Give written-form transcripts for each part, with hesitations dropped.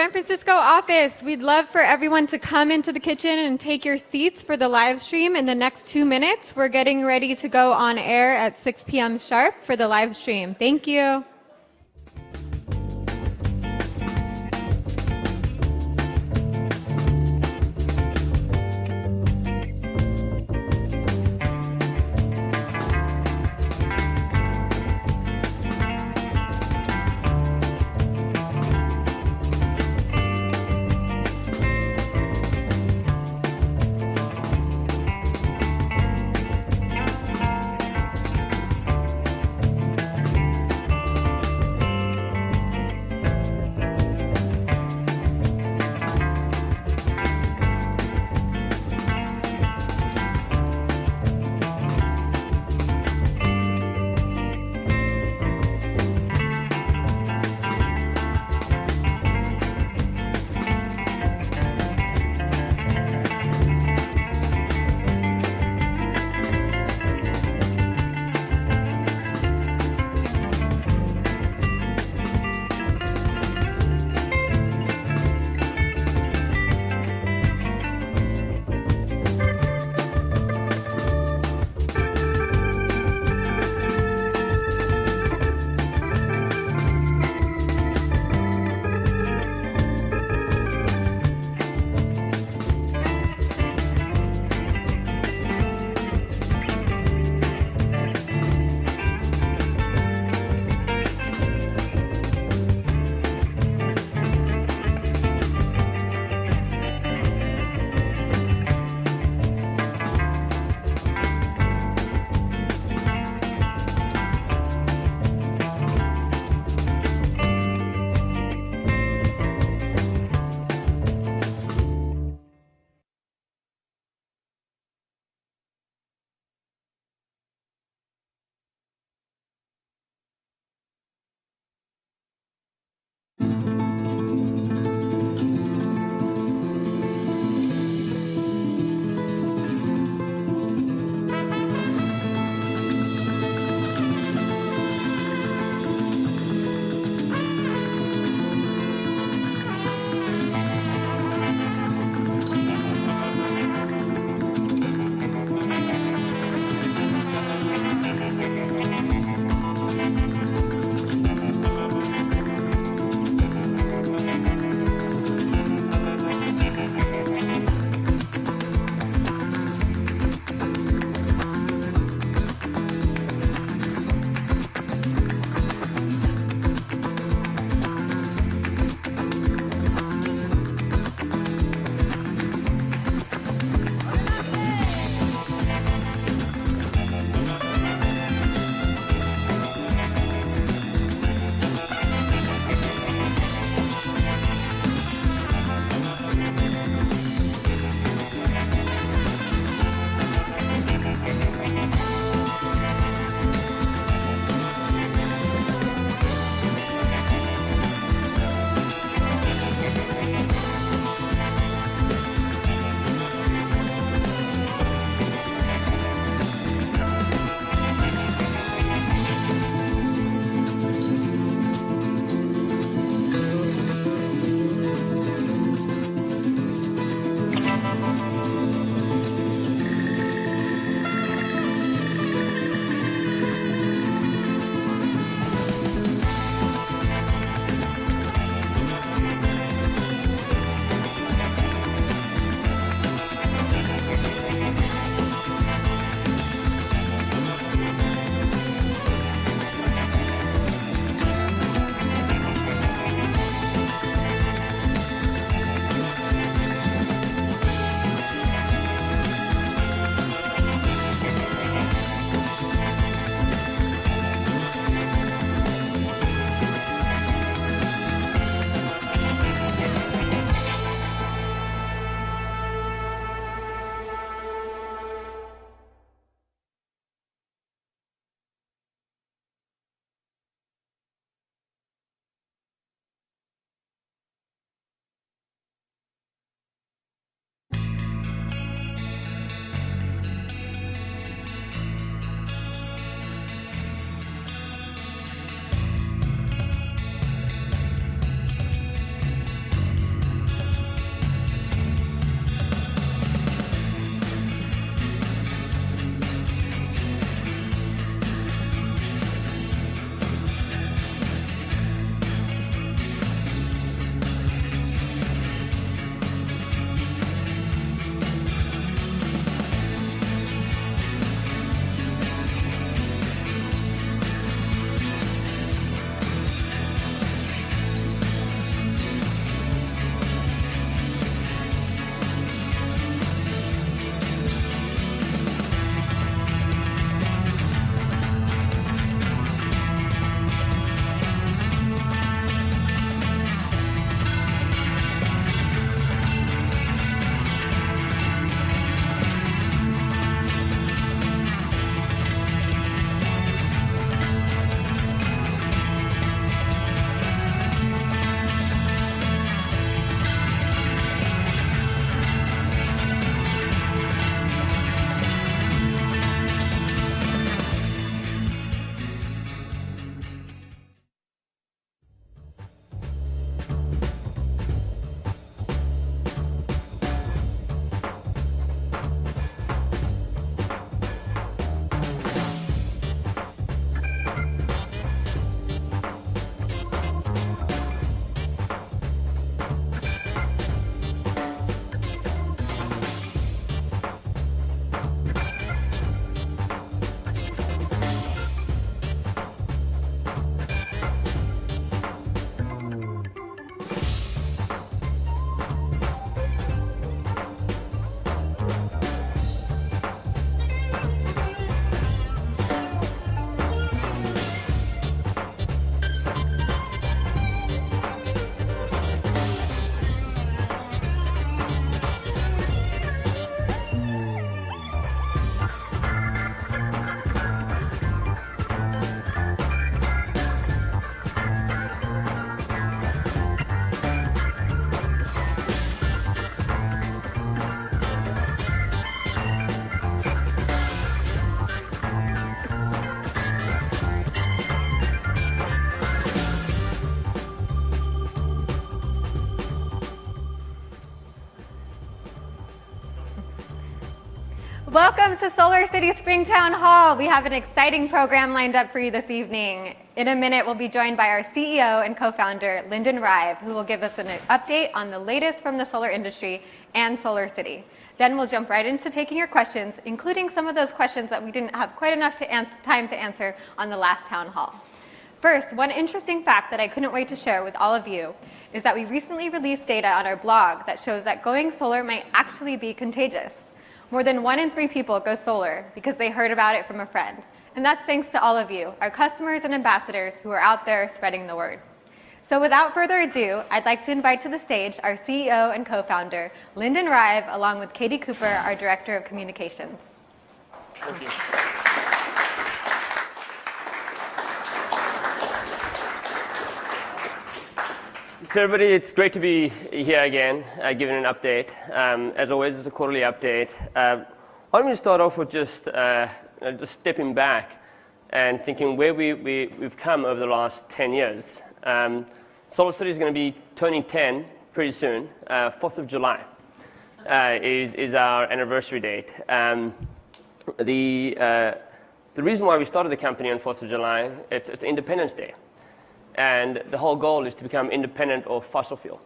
San Francisco office, we'd love for everyone to come into the kitchen and take your seats for the live stream in the next 2 minutes. We're getting ready to go on air at 6 p.m. sharp for the live stream. Thank you. Welcome to SolarCity Spring Town Hall. We have an exciting program lined up for you this evening. In a minute, we'll be joined by our CEO and co-founder, Lyndon Rive, who will give us an update on the latest from the solar industry and SolarCity. Then we'll jump right into taking your questions, including some of those questions that we didn't have quite enough time to answer on the last town hall. First, one interesting fact that I couldn't wait to share with all of you is that we recently released data on our blog that shows that going solar might actually be contagious. More than 1 in 3 people go solar because they heard about it from a friend. And that's thanks to all of you, our customers and ambassadors who are out there spreading the word. So without further ado, I'd like to invite to the stage our CEO and co-founder, Lyndon Rive, along with Katie Cooper, our Director of Communications. Thank you. So everybody, it's great to be here again, giving an update. As always, it's a quarterly update. Why don't we start off with just stepping back and thinking where we've come over the last 10 years. SolarCity is going to be turning 10 pretty soon. 4th of July is our anniversary date. The reason why we started the company on 4th of July, it's Independence Day. And the whole goal is to become independent of fossil fuel.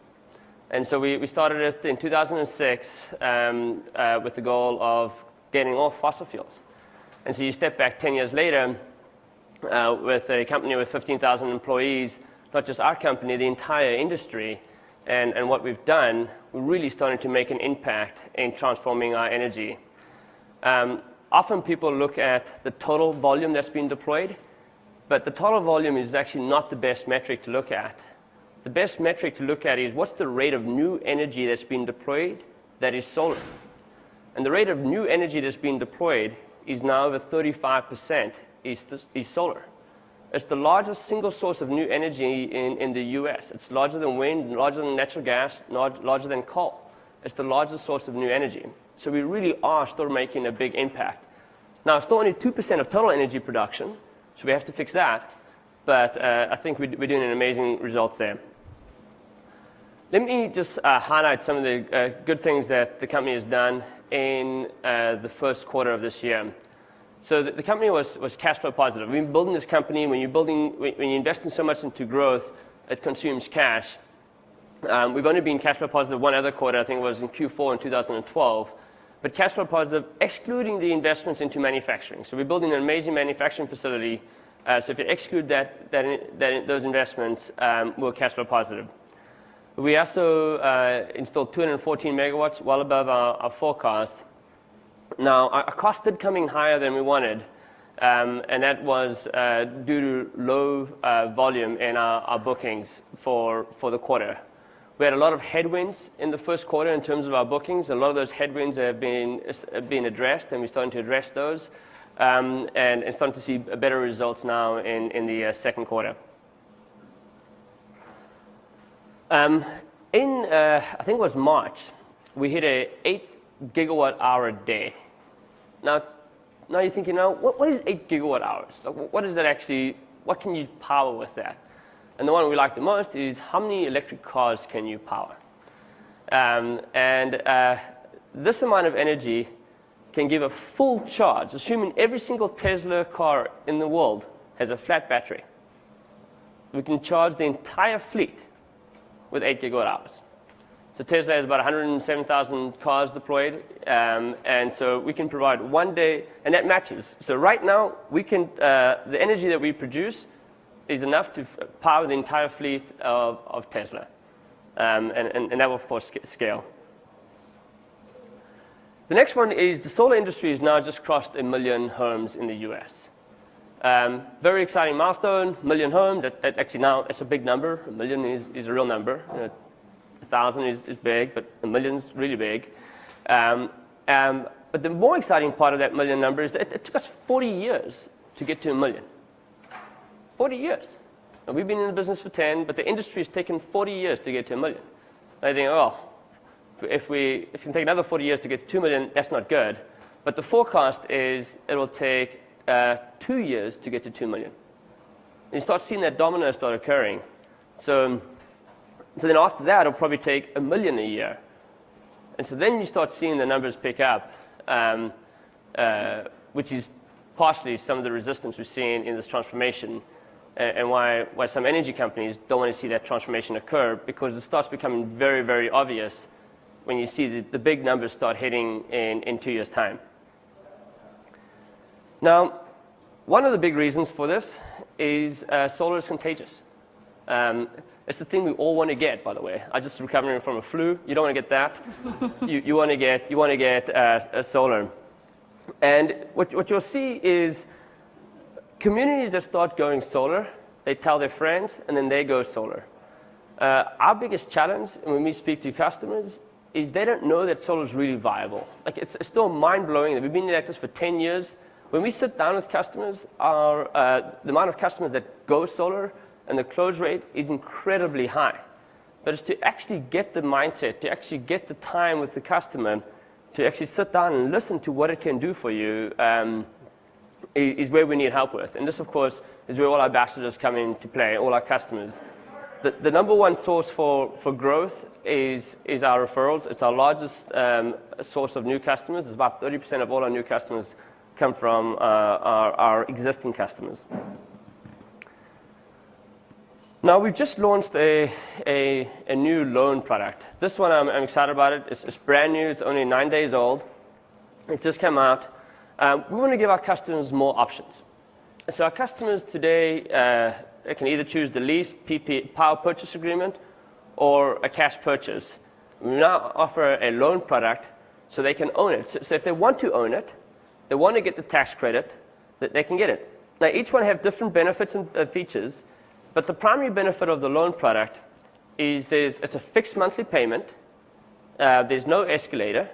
And so we started it in 2006 with the goal of getting off fossil fuels. And so you step back 10 years later with a company with 15,000 employees, not just our company, the entire industry. And what we've done, we're really starting to make an impact in transforming our energy. Often people look at the total volume that's been deployed. But the total volume is actually not the best metric to look at. The best metric to look at is what's the rate of new energy that's been deployed that is solar. And the rate of new energy that's been deployed is now over 35% is solar. It's the largest single source of new energy in the US. It's larger than wind, larger than natural gas, larger than coal. It's the largest source of new energy. So we really are still making a big impact. Now, it's still only 2% of total energy production. So we have to fix that, but I think we're doing an amazing results there. Let me just highlight some of the good things that the company has done in the first quarter of this year. So the company was cash flow positive. We've been building this company. When you're investing so much into growth, it consumes cash. We've only been cash flow positive one other quarter, I think it was in Q4 in 2012. But cash flow positive, excluding the investments into manufacturing. So we're building an amazing manufacturing facility. So if you exclude those investments, we're cash flow positive. We also installed 214 megawatts, well above our forecast. Now, our cost did come in higher than we wanted, and that was due to low volume in our bookings for the quarter. We had a lot of headwinds in the first quarter in terms of our bookings. A lot of those headwinds have been addressed, and we're starting to address those, and starting to see better results now in the second quarter. I think it was March, we hit a 8 gigawatt hour day. Now you're thinking, what is 8 gigawatt hours? What is that actually? What can you power with that? And the one we like the most is how many electric cars can you power? This amount of energy can give a full charge, assuming every single Tesla car in the world has a flat battery. We can charge the entire fleet with 8 gigawatt hours. So Tesla has about 107,000 cars deployed, and so we can provide one day, and that matches. So right now, we can the energy that we produce is enough to power the entire fleet of Tesla. And that will, of course, scale. The next one is the solar industry has now just crossed 1 million homes in the US. Very exciting milestone, 1 million homes. Actually now, it's a big number. 1 million is a real number. 1,000 is big, but 1 million is really big. But the more exciting part of that 1 million number is that it took us 40 years to get to 1 million. 40 years. Now, we've been in the business for 10, but the industry has taken 40 years to get to 1 million. I think, if we can take another 40 years to get to 2 million, that's not good. But the forecast is it will take 2 years to get to 2 million. And you start seeing that domino start occurring. So then after that, it'll probably take 1 million a year. And so then you start seeing the numbers pick up. which is partially some of the resistance we're seeing in this transformation, and why some energy companies don't want to see that transformation occur, because it starts becoming very, very obvious when you see the big numbers start hitting in 2 years' time. Now, one of the big reasons for this is solar is contagious. It's the thing we all want to get, by the way. I just recovering from a flu. You don't want to get that. you want to get solar. And what you'll see is communities that start going solar, they tell their friends, and then they go solar. Our biggest challenge when we speak to customers is they don't know that solar is really viable. Like, it's still mind-blowing that we've been like this for 10 years. When we sit down with customers, the amount of customers that go solar and the close rate is incredibly high. But it's to actually get the mindset, to actually get the time with the customer, to actually sit down and listen to what it can do for you, is where we need help with. And this, of course, is where all our ambassadors come into play, all our customers. The number one source for growth is our referrals. It's our largest source of new customers. It's about 30% of all our new customers come from our existing customers. Now, we've just launched a new loan product. This one, I'm excited about it. It's brand new. It's only 9 days old. It's just come out. We want to give our customers more options. So our customers today can either choose the lease, power purchase agreement, or a cash purchase. We now offer a loan product so they can own it. So if they want to own it, they want to get the tax credit, that they can get it. Now, each one have different benefits and features, but the primary benefit of the loan product is it's a fixed monthly payment, there's no escalator,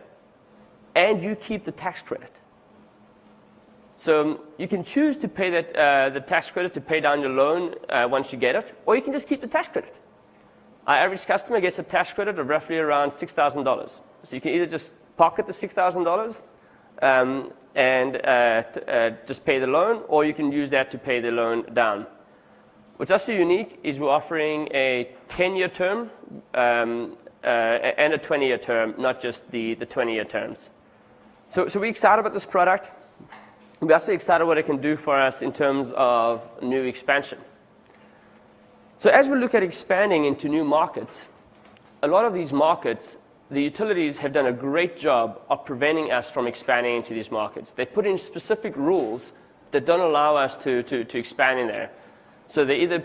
and you keep the tax credit. So you can choose to pay the tax credit to pay down your loan once you get it, or you can just keep the tax credit. Our average customer gets a tax credit of roughly around $6,000. So you can either just pocket the $6,000 and just pay the loan, or you can use that to pay the loan down. What's also unique is we're offering a 10-year term and a 20-year term, not just the 20-year terms. So we're excited about this product. We're also excited what it can do for us in terms of new expansion. So as we look at expanding into new markets, a lot of these markets, the utilities have done a great job of preventing us from expanding into these markets. They put in specific rules that don't allow us to expand in there. So they either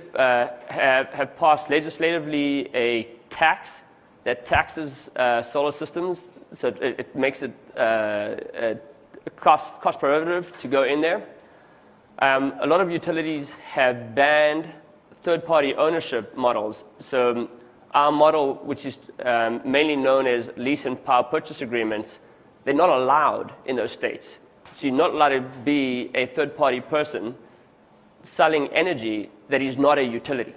have passed legislatively a tax that taxes solar systems, so it makes it cost prohibitive to go in there. A lot of utilities have banned third-party ownership models. So our model, which is mainly known as lease and power purchase agreements, they're not allowed in those states. So you're not allowed to be a third-party person selling energy that is not a utility.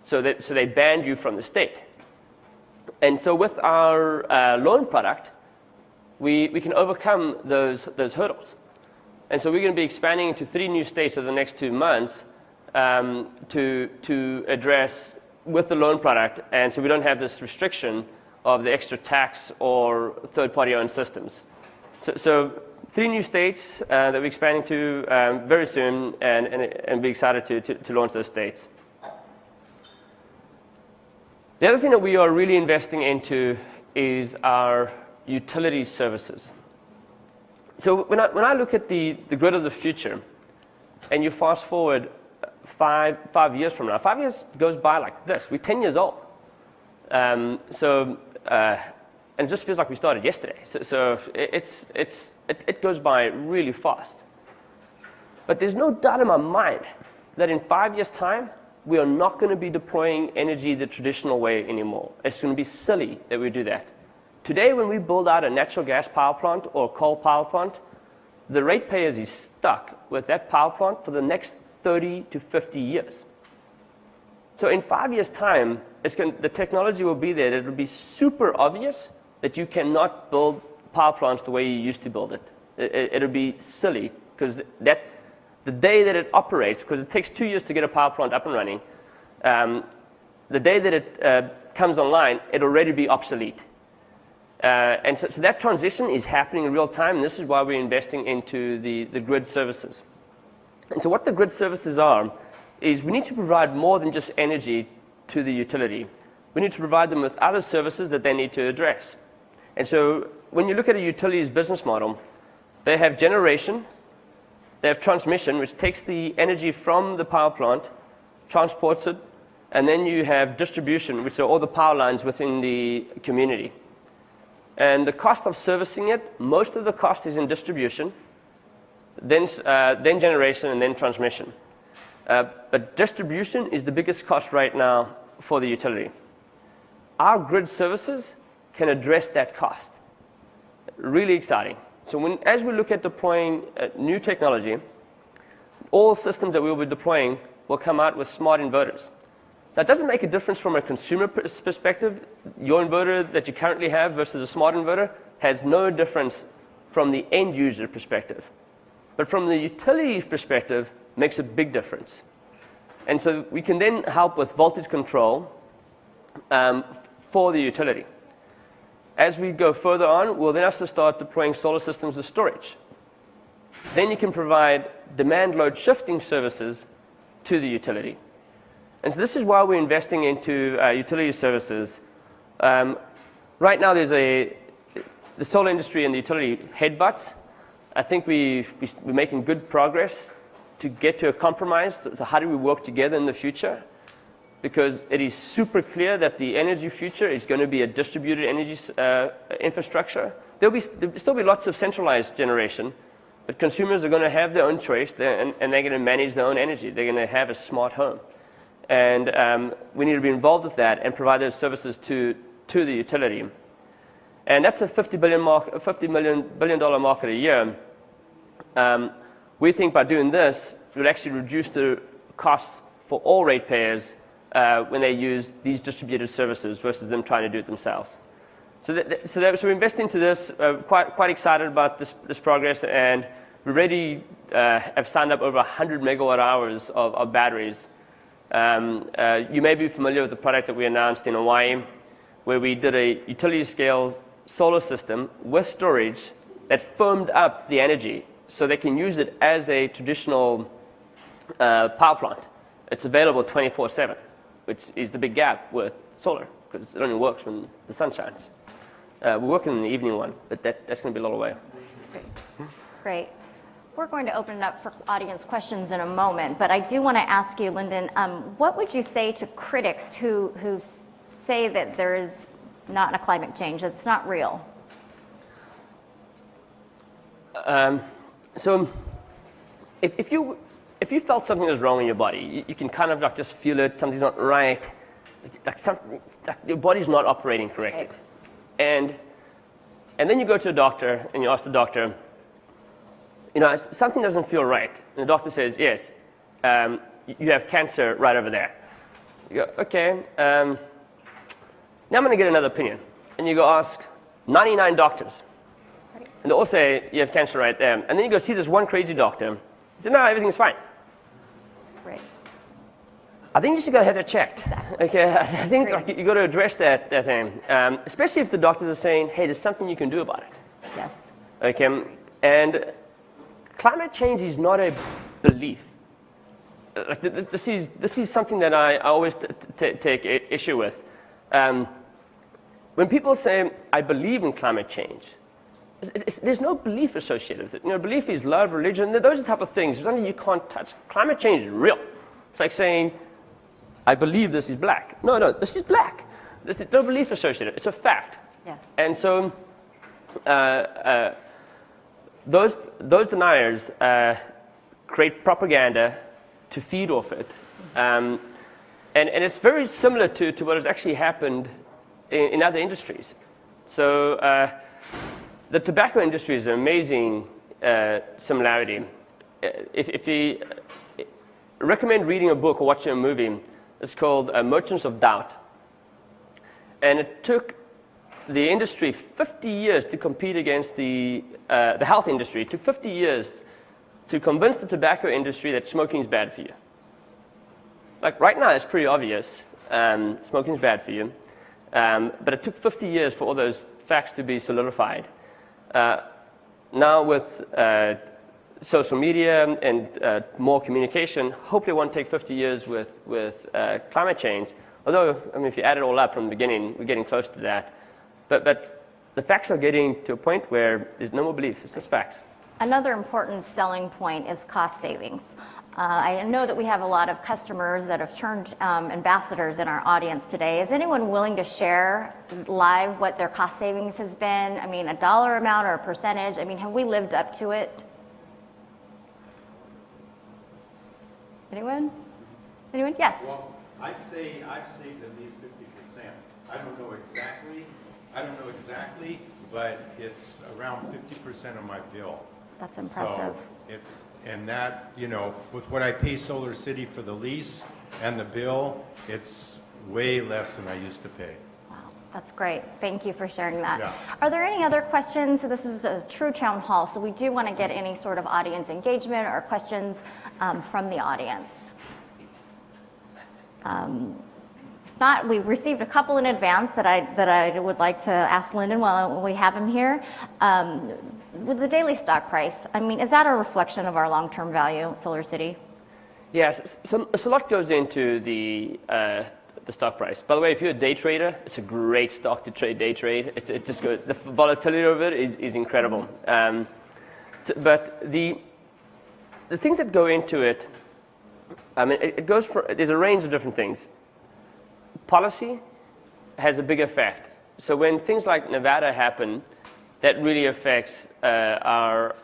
So they banned you from the state. And so with our loan product, we can overcome those hurdles. And so we're going to be expanding into 3 new states over the next 2 months to address with the loan product, and so we don't have this restriction of the extra tax or third-party owned systems. So 3 new states that we're expanding to very soon, and be excited to launch those states. The other thing that we are really investing into is our utility services. So when I look at the grid of the future, and you fast forward 5 years from now, 5 years goes by like this. We're 10 years old. And it just feels like we started yesterday. So it goes by really fast. But there's no doubt in my mind that in 5 years' time, we are not going to be deploying energy the traditional way anymore. It's going to be silly that we do that. Today, when we build out a natural gas power plant or a coal power plant, the ratepayers is stuck with that power plant for the next 30 to 50 years. So in 5 years' time, the technology will be there. It will be super obvious that you cannot build power plants the way you used to build it. It'll be silly, because the day that it operates, because it takes 2 years to get a power plant up and running, the day that it comes online, it'll already be obsolete. So that transition is happening in real time, and this is why we're investing into the grid services. And so what the grid services are is we need to provide more than just energy to the utility. We need to provide them with other services that they need to address. And so when you look at a utility's business model, they have generation, they have transmission, which takes the energy from the power plant, transports it, and then you have distribution, which are all the power lines within the community. And the cost of servicing it, most of the cost is in distribution, then generation, and then transmission. But distribution is the biggest cost right now for the utility. Our grid services can address that cost. Really exciting. So as we look at deploying new technology, all systems that we will be deploying will come out with smart inverters. That doesn't make a difference from a consumer perspective. Your inverter that you currently have versus a smart inverter has no difference from the end user perspective. But from the utility's perspective, makes a big difference. And so we can then help with voltage control for the utility. As we go further on, we'll then have to start deploying solar systems with storage. Then you can provide demand load shifting services to the utility. And so this is why we're investing into utility services. Right now, there's the solar industry and the utility headbutts. I think we're making good progress to get to a compromise. So how do we work together in the future? Because it is super clear that the energy future is going to be a distributed energy infrastructure. There'll still be lots of centralized generation, but consumers are going to have their own choice, and they're going to manage their own energy. They're going to have a smart home. And we need to be involved with that and provide those services to the utility. And that's a $50 billion market a year. We think by doing this, it would actually reduce the costs for all ratepayers when they use these distributed services versus them trying to do it themselves. So we invest into this, quite excited about this progress, and we already have signed up over 100 megawatt hours of batteries. You may be familiar with the product that we announced in Hawaii, where we did a utility scale solar system with storage that firmed up the energy so they can use it as a traditional power plant. It's available 24/7, which is the big gap with solar, because it only works when the sun shines. We're working on the evening one, but that's going to be a little way. Great. We're going to open it up for audience questions in a moment, but I do want to ask you, Lyndon, what would you say to critics who say that there is not a climate change, that it's not real? So if you felt something was wrong in your body, you can kind of like just feel it, something's not right, like your body's not operating correctly. Right. And then you go to a doctor and you ask the doctor, something doesn't feel right. And the doctor says, yes, you have cancer right over there. You go, okay, now I'm going to get another opinion. And you go ask 99 doctors. Right. And they all say, you have cancer right there. And then you go see this one crazy doctor. He said, no, everything's fine. Right. I think you should go have that checked. Exactly. Okay, I think you got to address that thing, especially if the doctors are saying, hey, there's something you can do about it. Yes. Okay, and climate change is not a belief. Like this is something that I always take issue with. When people say, I believe in climate change, there's no belief associated with it. Belief is love, religion, those are the type of things. Something you can't touch. Climate change is real. It's like saying, I believe this is black. No, this is black. There's no belief associated. It's a fact. Yes. And so those deniers create propaganda to feed off it. And it's very similar to what has actually happened in other industries. So the tobacco industry is an amazing similarity. If you recommend reading a book or watching a movie, it's called Merchants of Doubt. And it took the industry 50 years to compete against the health industry. It took 50 years to convince the tobacco industry that smoking is bad for you. Like right now, it's pretty obvious. Smoking is bad for you. But it took 50 years for all those facts to be solidified. Now with social media and more communication, hopefully it won't take 50 years with climate change. Although, I mean, if you add it all up from the beginning, we're getting close to that. But the facts are getting to a point where there's no more belief. It's just facts. Another important selling point is cost savings. I know that we have a lot of customers that have turned ambassadors in our audience today. Is anyone willing to share live what their cost savings has been? I mean, a dollar amount or a percentage? I mean, have we lived up to it? Anyone? Anyone? Yes. Well, I'd say I've saved at least 50%. I don't know exactly, but it's around 50% of my bill. That's impressive. So and that, you know, with what I pay SolarCity for the lease and the bill, it's way less than I used to pay. Wow, that's great. Thank you for sharing that. Yeah. Are there any other questions? This is a true town hall, so we do want to get any sort of audience engagement or questions from the audience. If not, we've received a couple in advance that I would like to ask Lyndon while we have him here. With the daily stock price, I mean, is that a reflection of our long-term value at SolarCity? Yes, so a lot goes into the stock price. By the way, if you're a day trader, it's a great stock to trade day trade. It just goes, the volatility of it is incredible. But the things that go into it, I mean, it goes for, there's a range of different things. Policy has a big effect. So when things like Nevada happen, that really affects our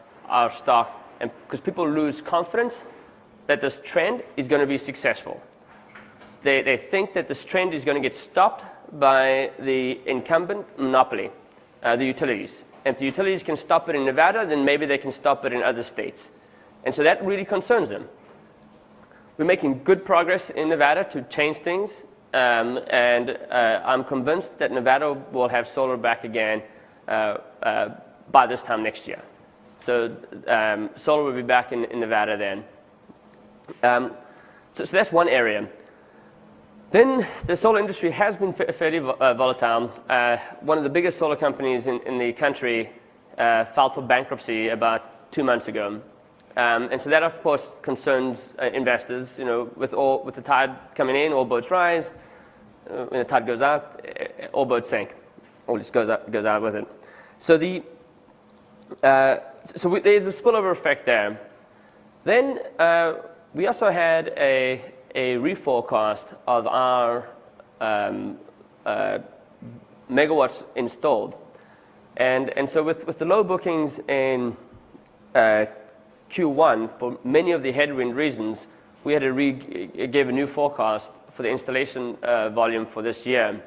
stock, and because people lose confidence that this trend is going to be successful. They think that this trend is going to get stopped by the incumbent monopoly, the utilities. And if the utilities can stop it in Nevada, then maybe they can stop it in other states. And so that really concerns them. We're making good progress in Nevada to change things, and I'm convinced that Nevada will have solar back again by this time next year. So solar will be back in Nevada then. So that's one area. Then the solar industry has been fairly volatile. One of the biggest solar companies in the country filed for bankruptcy about 2 months ago. And so that, of course, concerns investors. You know, with the tide coming in, all boats rise. When the tide goes out, all boats sink, or just goes out with it. So there's a spillover effect there. Then we also had a reforecast of our megawatts installed, and so with the low bookings in Q1, for many of the headwind reasons, we had to give a new forecast for the installation volume for this year.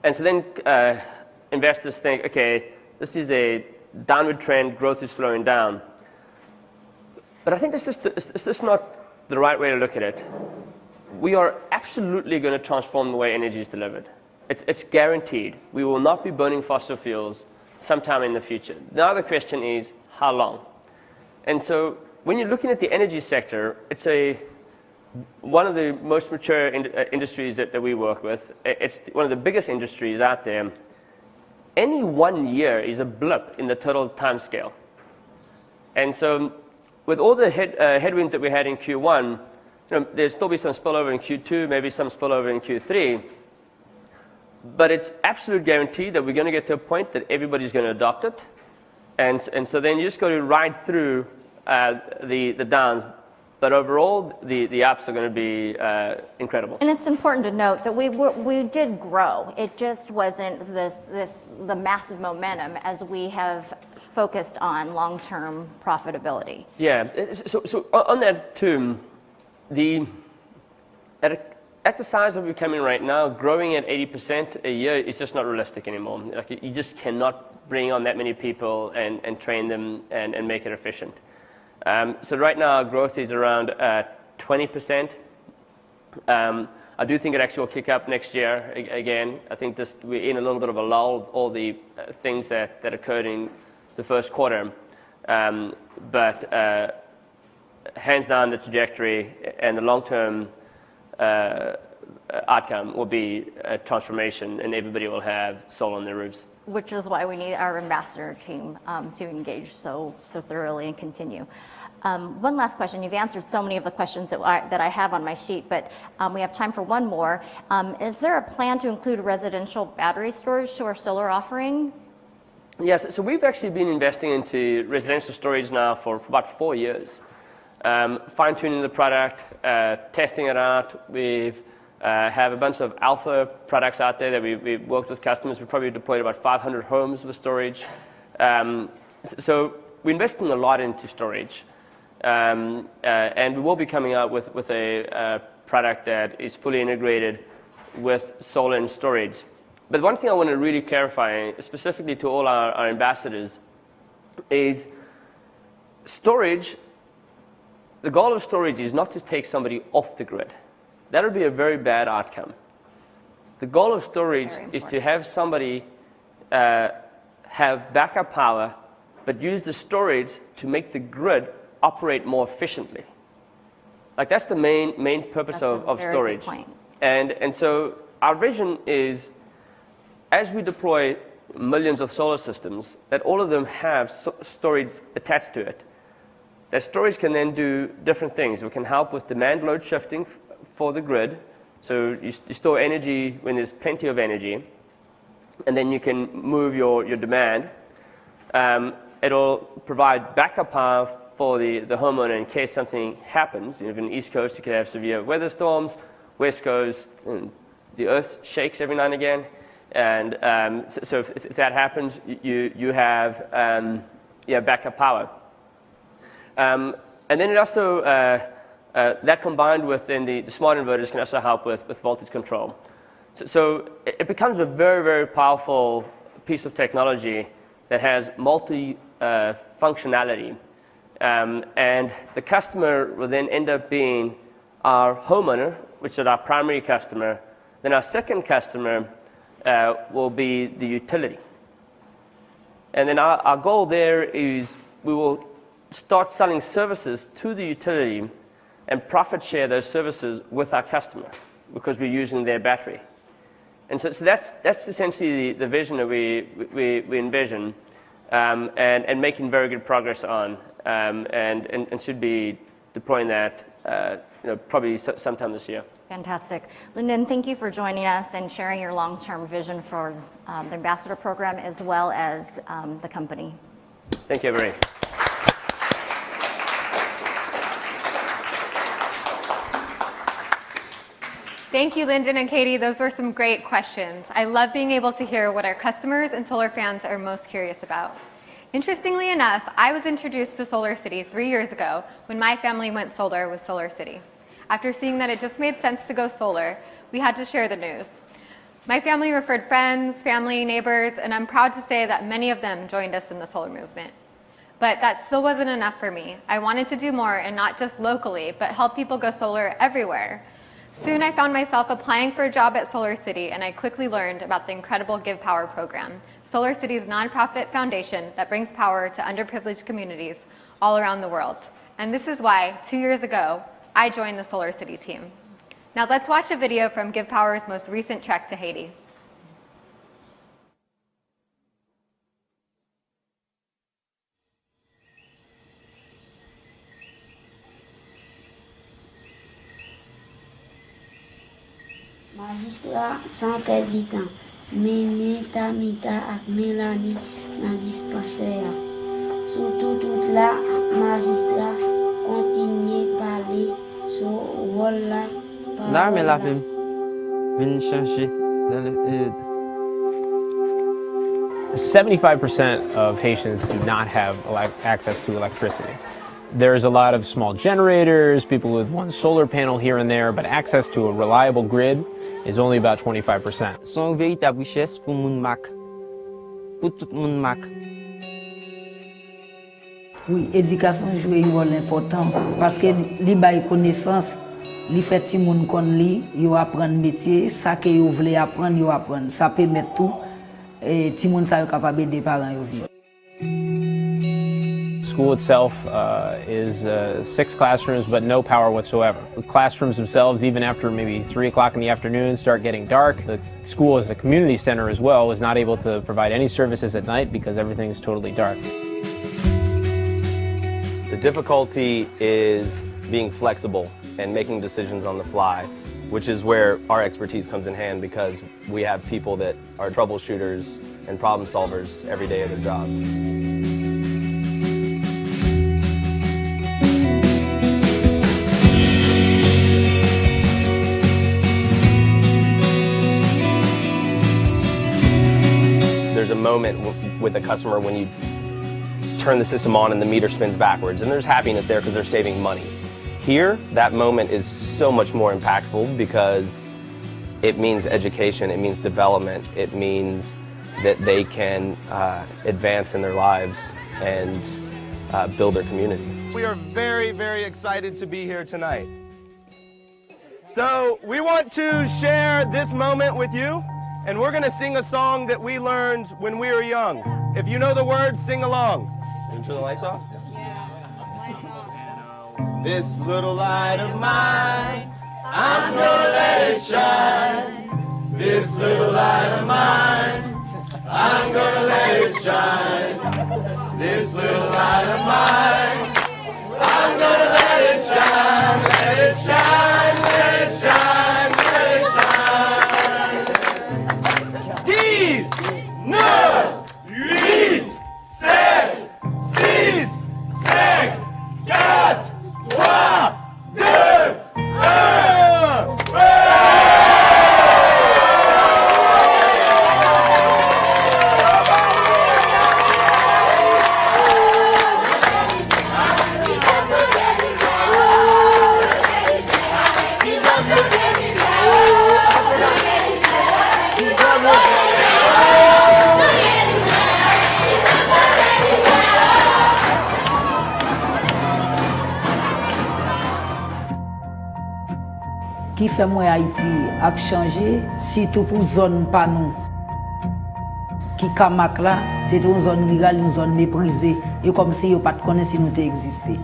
And so then investors think, okay, this is a downward trend, growth is slowing down. But I think it's just not the right way to look at it. We are absolutely going to transform the way energy is delivered. It's guaranteed. We will not be burning fossil fuels sometime in the future. Now the question is, how long? And so when you're looking at the energy sector, it's one of the most mature industries that we work with. It's one of the biggest industries out there. Any 1 year is a blip in the total time scale. And so with all the headwinds that we had in Q1, you know, there'll still be some spillover in Q2, maybe some spillover in Q3. But it's absolute guarantee that we're going to get to a point that everybody's going to adopt it. And so then you just got to ride through the downs. But overall, the ups are going to be incredible. And it's important to note that we did grow. It just wasn't the massive momentum as we have focused on long-term profitability. Yeah. So on that too, at the size that we're coming right now, growing at 80% a year is just not realistic anymore. Like, you just cannot bring on that many people and train them and make it efficient. So right now, our growth is around 20%. I do think it actually will kick up next year again. I think we're in a little bit of a lull with all the things that occurred in the first quarter. But hands down, the trajectory and the long-term outcome will be a transformation, and everybody will have solar on their roofs. which is why we need our ambassador team to engage so thoroughly and continue. One last question. You've answered so many of the questions that I have on my sheet, but we have time for one more. Is there a plan to include residential battery storage to our solar offering? Yes, so we've actually been investing into residential storage now for about 4 years. Fine-tuning the product, testing it out. We've have a bunch of alpha products out there that we've worked with customers. We've probably deployed about 500 homes with storage. So we're investing a lot into storage. And we will be coming out with a product that is fully integrated with solar and storage. But one thing I want to really clarify, specifically to all our ambassadors, is storage. The goal of storage is not to take somebody off the grid. That would be a very bad outcome. The goal of storage is to have somebody have backup power, but use the storage to make the grid operate more efficiently. Like that's the main purpose of storage. Good point. And so our vision is, as we deploy millions of solar systems, that all of them have storage attached to it. That storage can then do different things. It can help with demand load shifting for the grid. So you store energy when there's plenty of energy, and then you can move your demand. It'll provide backup power for the homeowner in case something happens. If in the East Coast, you could have severe weather storms. West Coast, and the earth shakes every now and again. And so if that happens, you have backup power. And then it also, that combined with then the smart inverters can also help with voltage control. So it becomes a very, very powerful piece of technology that has multi-functionality. And the customer will then end up being our homeowner, which is our primary customer. Then our second customer will be the utility. And then our goal there is we will start selling services to the utility and profit share those services with our customer because we're using their battery. And so that's essentially the vision that we envision and making very good progress on and should be deploying that probably sometime this year. Fantastic. Lyndon, thank you for joining us and sharing your long-term vision for the Ambassador Program as well as the company. Thank you, everybody. Thank you, Lyndon and Katie. Those were some great questions. I love being able to hear what our customers and solar fans are most curious about. Interestingly enough, I was introduced to SolarCity 3 years ago when my family went solar with SolarCity. After seeing that it just made sense to go solar, we had to share the news. My family referred friends, family, neighbors, and I'm proud to say that many of them joined us in the solar movement. But that still wasn't enough for me. I wanted to do more, and not just locally, but help people go solar everywhere. Soon I found myself applying for a job at SolarCity, and I quickly learned about the incredible Give Power program, SolarCity's nonprofit foundation that brings power to underprivileged communities all around the world. And this is why, 2 years ago, I joined the SolarCity team. Now let's watch a video from Give Power's most recent trek to Haiti. Magistrat sans perdre du temps, mené Tamita ak Mélanie dans dispensaire. Surtout toute la magistrat continue parler sur rôle là. Là, mais la vie vient changer dans le 75% of Haitians do not have access to electricity. There's a lot of small generators, people with one solar panel here and there, but access to a reliable grid is only about 25%. Son véritable richesse pour moun mak. Pour tout moun mak. Oui, l'éducation joue un rôle important parce que li bay connaissance, li fait ti moun kon li, yo apprendre métier, ça que yo vle apprendre, yo apprendre. Ça permet tout et ti moun sa yo capable aider parents yo vivre. school itself is 6 classrooms, but no power whatsoever. The classrooms themselves, even after maybe 3 o'clock in the afternoon, start getting dark. The school as a community center as well is not able to provide any services at night because everything is totally dark. The difficulty is being flexible and making decisions on the fly, which is where our expertise comes in hand, because we have people that are troubleshooters and problem solvers every day of their job. There's a moment with a customer when you turn the system on and the meter spins backwards, and there's happiness there because they're saving money. Here, that moment is so much more impactful because it means education, it means development, it means that they can advance in their lives and build their community. We are very, very excited to be here tonight. So we want to share this moment with you, and we're going to sing a song that we learned when we were young. If you know the words, sing along. Can you turn the lights off? This little light of mine, I'm gonna let it shine. This little light of mine, I'm gonna let it shine. This little light of mine, I'm gonna let it shine. Let it shine, let it shine, let it shine. 10, 9, 8, 7, 6, 5, 4, 3, 2, 1. Qui fait moi Haïti a changé, surtout pour zone pas nous. Qui Kamak là, c'est une zone rurale, une zone méprisée, et comme si yo pas connaît si nous existé.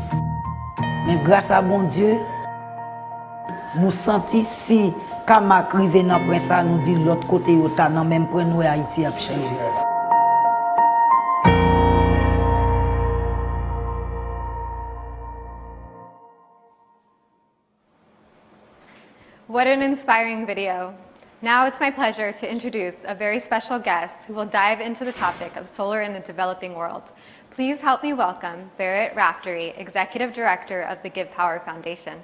Mais grâce à bon Dieu, nous senti si Kamak rive nan pren ça, nous dit l'autre côté yo ta nan même point nous Haïti a changé. What an inspiring video. Now it's my pleasure to introduce a very special guest who will dive into the topic of solar in the developing world. Please help me welcome Barrett Raftery, Executive Director of the Give Power Foundation.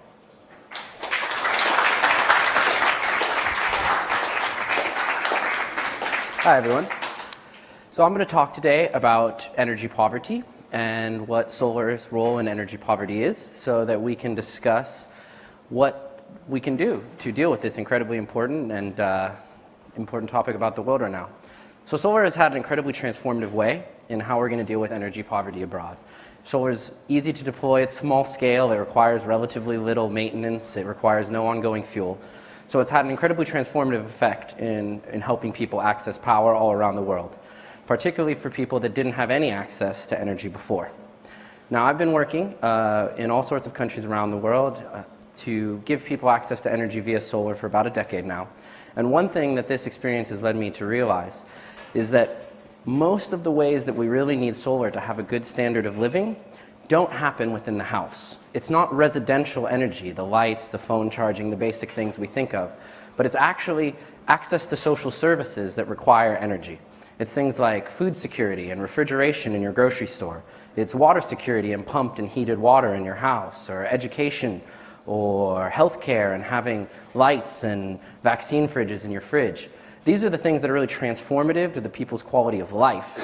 Hi, everyone. So I'm going to talk today about energy poverty and what solar's role in energy poverty is, so that we can discuss what we can do to deal with this incredibly important and important topic about the world right now. So solar has had an incredibly transformative way in how we're going to deal with energy poverty abroad. Solar is easy to deploy, it's small scale, it requires relatively little maintenance, it requires no ongoing fuel. So it's had an incredibly transformative effect in helping people access power all around the world, particularly for people that didn't have any access to energy before. Now, I've been working in all sorts of countries around the world to give people access to energy via solar for about a decade now. And one thing that this experience has led me to realize is that most of the ways that we really need solar to have a good standard of living don't happen within the house. It's not residential energy, the lights, the phone charging, the basic things we think of, but it's actually access to social services that require energy. It's things like food security and refrigeration in your grocery store. It's water security and pumped and heated water in your house, or education, or healthcare and having lights and vaccine fridges in your fridge. These are the things that are really transformative to the people's quality of life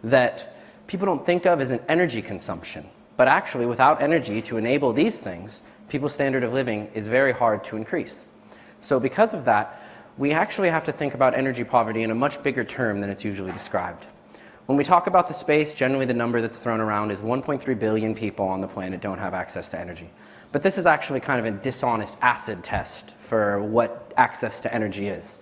that people don't think of as an energy consumption. But actually, without energy to enable these things, people's standard of living is very hard to increase. So because of that, we actually have to think about energy poverty in a much bigger term than it's usually described. When we talk about the space, generally the number that's thrown around is 1.3 billion people on the planet don't have access to energy. But this is actually kind of a dishonest acid test for what access to energy is.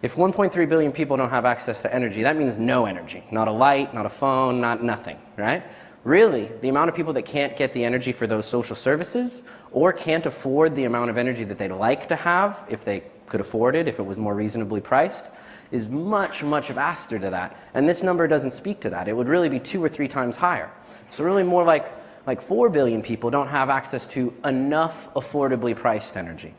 If 1.3 billion people don't have access to energy, that means no energy. Not a light, not a phone, not nothing, right? Really, the amount of people that can't get the energy for those social services or can't afford the amount of energy that they'd like to have if they could afford it, if it was more reasonably priced, is much, much vaster to that. And this number doesn't speak to that. It would really be 2 or 3 times higher. So really more like 4 billion people don't have access to enough affordably priced energy.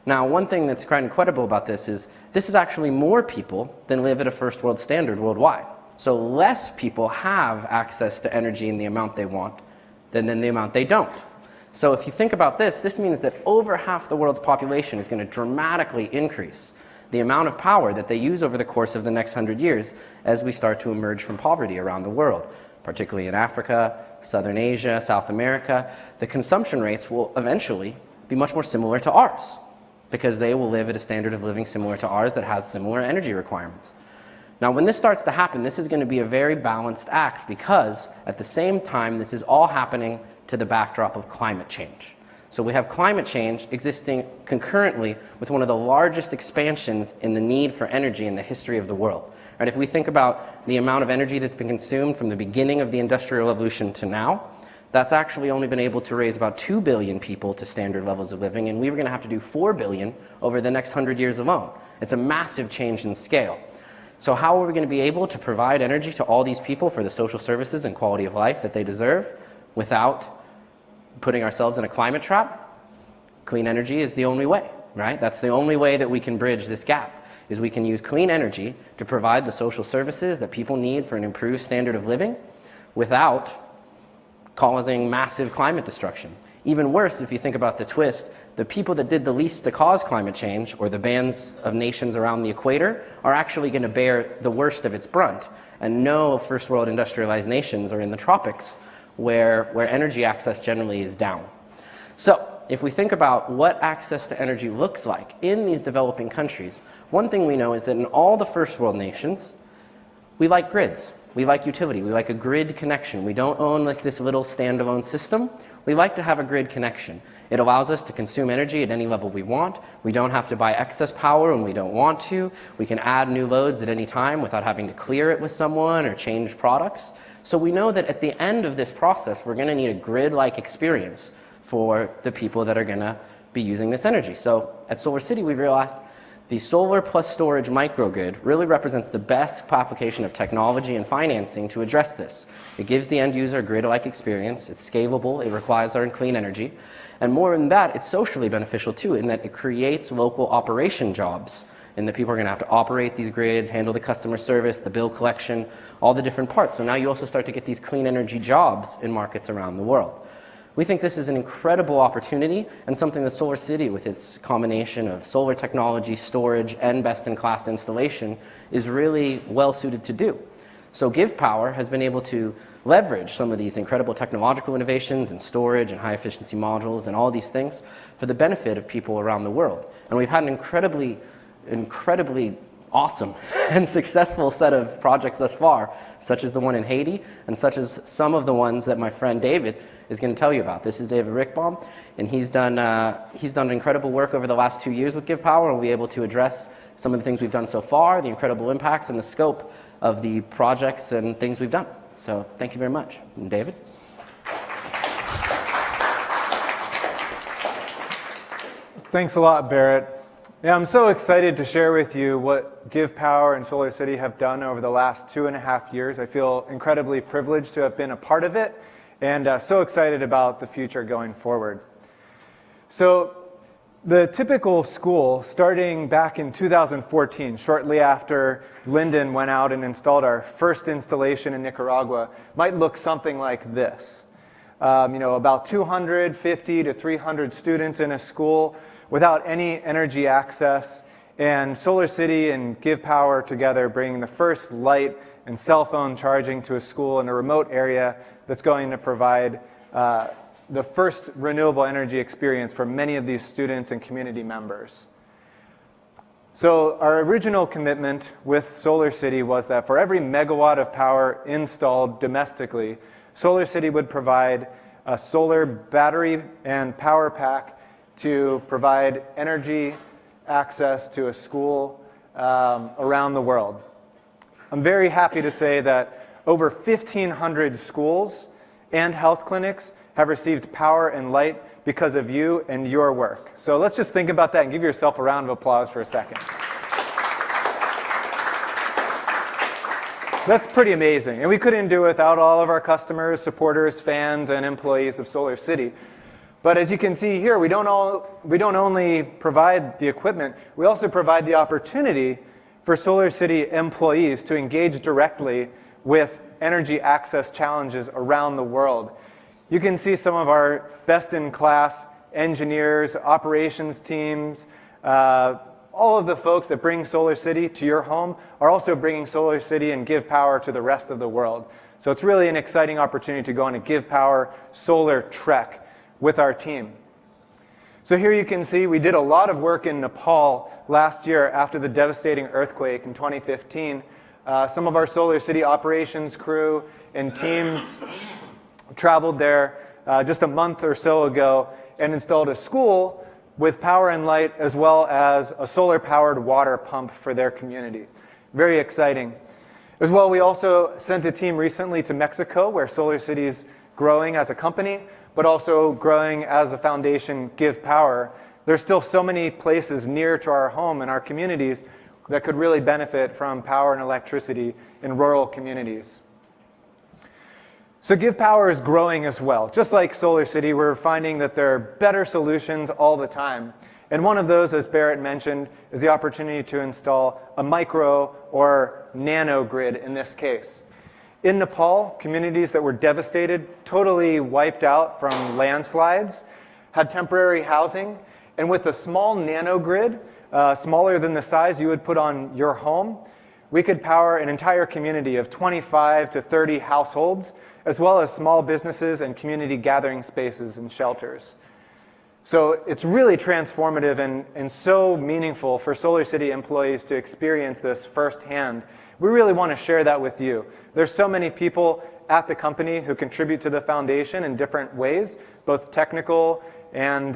Now, one thing that's quite incredible about this is actually more people than live at a first world standard worldwide. So less people have access to energy in the amount they want than the amount they don't. So if you think about this, this means that over half the world's population is going to dramatically increase the amount of power that they use over the course of the next 100 years as we start to emerge from poverty around the world, particularly in Africa, Southern Asia, South America. The consumption rates will eventually be much more similar to ours because they will live at a standard of living similar to ours that has similar energy requirements. Now, when this starts to happen, this is going to be a very balanced act because at the same time, this is all happening to the backdrop of climate change. So we have climate change existing concurrently with one of the largest expansions in the need for energy in the history of the world. Right? If we think about the amount of energy that's been consumed from the beginning of the Industrial Revolution to now, that's actually only been able to raise about 2 billion people to standard levels of living, and we were going to have to do 4 billion over the next 100 years alone. It's a massive change in scale. So how are we going to be able to provide energy to all these people for the social services and quality of life that they deserve without putting ourselves in a climate trap? Clean energy is the only way, right? That's the only way that we can bridge this gap, is we can use clean energy to provide the social services that people need for an improved standard of living without causing massive climate destruction. Even worse, if you think about the twist, the people that did the least to cause climate change, or the bands of nations around the equator, are actually going to bear the worst of its brunt. And no first world industrialized nations are in the tropics, where energy access generally is down. So if we think about what access to energy looks like in these developing countries, one thing we know is that in all the first world nations, we like grids. We like utility. We like a grid connection. We don't own like this little standalone system. We like to have a grid connection. It allows us to consume energy at any level we want. We don't have to buy excess power when we don't want to. We can add new loads at any time without having to clear it with someone or change products. So we know that at the end of this process, we're going to need a grid-like experience for the people that are going to be using this energy. So at SolarCity, we've realized the solar plus storage microgrid really represents the best application of technology and financing to address this. It gives the end user a grid-like experience. It's scalable. It requires our clean energy. And more than that, it's socially beneficial too, in that it creates local operation jobs. And that people are going to have to operate these grids, handle the customer service, the bill collection, all the different parts. So now you also start to get these clean energy jobs in markets around the world. We think this is an incredible opportunity and something that SolarCity, with its combination of solar technology, storage, and best-in-class installation, is really well suited to do. So GivePower has been able to leverage some of these incredible technological innovations in storage and high-efficiency modules and all these things for the benefit of people around the world. And we've had an incredibly awesome and successful set of projects thus far, such as the one in Haiti and such as some of the ones that my friend David is going to tell you about. This is David Rickbaum, and he's done incredible work over the last 2 years with GivePower, and we'll be able to address some of the things we've done so far, the incredible impacts and the scope of the projects and things we've done. So thank you very much. And David? Thanks a lot, Barrett. Yeah, I'm so excited to share with you what GivePower and SolarCity have done over the last 2.5 years. I feel incredibly privileged to have been a part of it, and so excited about the future going forward. So the typical school, starting back in 2014, shortly after Lyndon went out and installed our first installation in Nicaragua, might look something like this. About 250 to 300 students in a school without any energy access, and SolarCity and GivePower together bringing the first light and cell phone charging to a school in a remote area that's going to provide the first renewable energy experience for many of these students and community members. So our original commitment with SolarCity was that for every megawatt of power installed domestically, SolarCity would provide a solar battery and power pack to provide energy access to a school around the world. I'm very happy to say that over 1,500 schools and health clinics have received power and light because of you and your work. So let's just think about that and give yourself a round of applause for a second. That's pretty amazing. And we couldn't do it without all of our customers, supporters, fans, and employees of SolarCity. But as you can see here, we don't only provide the equipment, we also provide the opportunity for SolarCity employees to engage directly with energy access challenges around the world. You can see some of our best-in-class engineers, operations teams, all of the folks that bring SolarCity to your home are also bringing SolarCity and Give Power to the rest of the world. So it's really an exciting opportunity to go on a Give Power solar trek with our team. So here you can see we did a lot of work in Nepal last year after the devastating earthquake in 2015. Some of our SolarCity operations crew and teams traveled there just a month or so ago and installed a school with power and light as well as a solar-powered water pump for their community. Very exciting. As well, we also sent a team recently to Mexico where SolarCity is growing as a company, but also growing as a foundation, Give Power. There's still so many places near to our home and our communities that could really benefit from power and electricity in rural communities. So Give Power is growing as well. Just like SolarCity, we're finding that there are better solutions all the time. And one of those, as Barrett mentioned, is the opportunity to install a micro or nano grid in this case. In Nepal, communities that were devastated, totally wiped out from landslides, had temporary housing, and with a small nano grid, smaller than the size you would put on your home, we could power an entire community of 25 to 30 households, as well as small businesses and community gathering spaces and shelters. So it's really transformative and so meaningful for SolarCity employees to experience this firsthand. We really want to share that with you. There's so many people at the company who contribute to the foundation in different ways, both technical and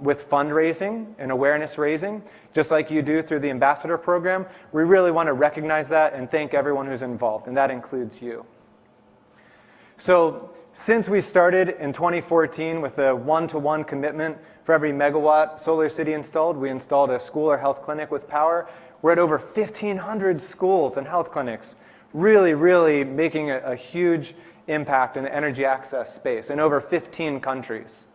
with fundraising and awareness raising, just like you do through the ambassador program. We really want to recognize that and thank everyone who's involved, and that includes you. So since we started in 2014 with a one-to-one commitment for every megawatt SolarCity installed, we installed a school or health clinic with power. We're at over 1,500 schools and health clinics, really, really making a huge impact in the energy access space in over 15 countries.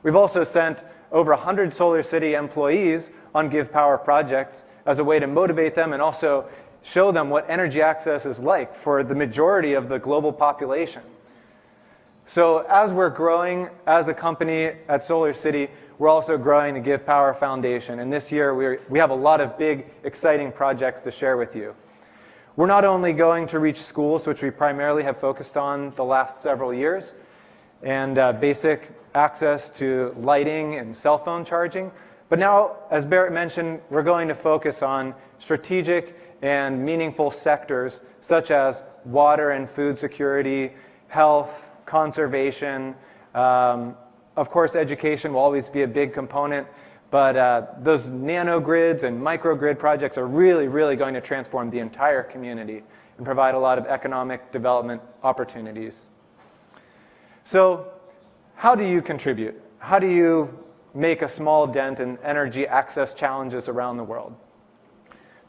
We've also sent over 100 SolarCity employees on Give Power projects as a way to motivate them and also show them what energy access is like for the majority of the global population. So as we're growing as a company at SolarCity, we're also growing the Give Power Foundation. And this year, we have a lot of big, exciting projects to share with you. We're not only going to reach schools, which we primarily have focused on the last several years, and basic access to lighting and cell phone charging, but now, as Barrett mentioned, we're going to focus on strategic and meaningful sectors such as water and food security, health, conservation. Of course, education will always be a big component, but those nanogrids and microgrid projects are really, really going to transform the entire community and provide a lot of economic development opportunities. So how do you contribute? How do you make a small dent in energy access challenges around the world?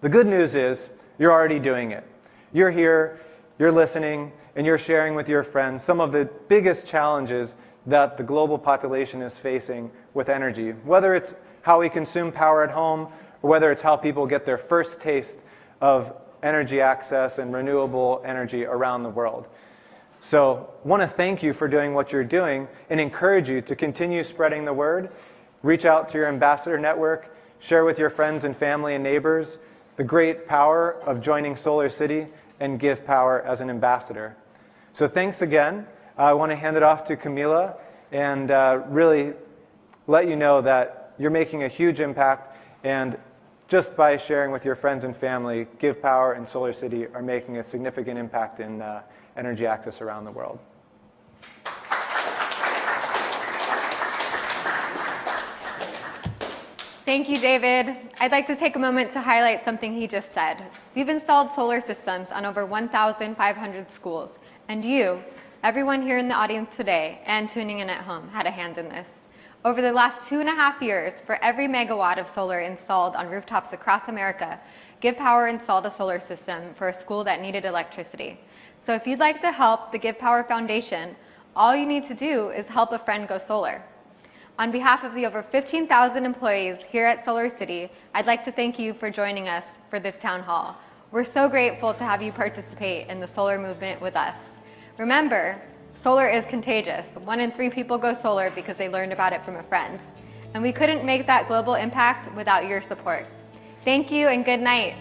The good news is you're already doing it. You're here, you're listening, and you're sharing with your friends some of the biggest challenges that the global population is facing with energy, whether it's how we consume power at home, or whether it's how people get their first taste of energy access and renewable energy around the world. So I want to thank you for doing what you're doing and encourage you to continue spreading the word. Reach out to your ambassador network, share with your friends and family and neighbors the great power of joining SolarCity and Give Power as an ambassador. So thanks again. I want to hand it off to Camila and really let you know that you're making a huge impact, and just by sharing with your friends and family, Give Power and SolarCity are making a significant impact in energy access around the world. Thank you, David. I'd like to take a moment to highlight something he just said. We've installed solar systems on over 1,500 schools, and you, everyone here in the audience today and tuning in at home had a hand in this. Over the last 2.5 years, for every megawatt of solar installed on rooftops across America, Give Power installed a solar system for a school that needed electricity. So if you'd like to help the Give Power Foundation, all you need to do is help a friend go solar. On behalf of the over 15,000 employees here at SolarCity, I'd like to thank you for joining us for this town hall. We're so grateful to have you participate in the solar movement with us. Remember, solar is contagious. 1 in 3 people go solar because they learned about it from a friend. And we couldn't make that global impact without your support. Thank you and good night.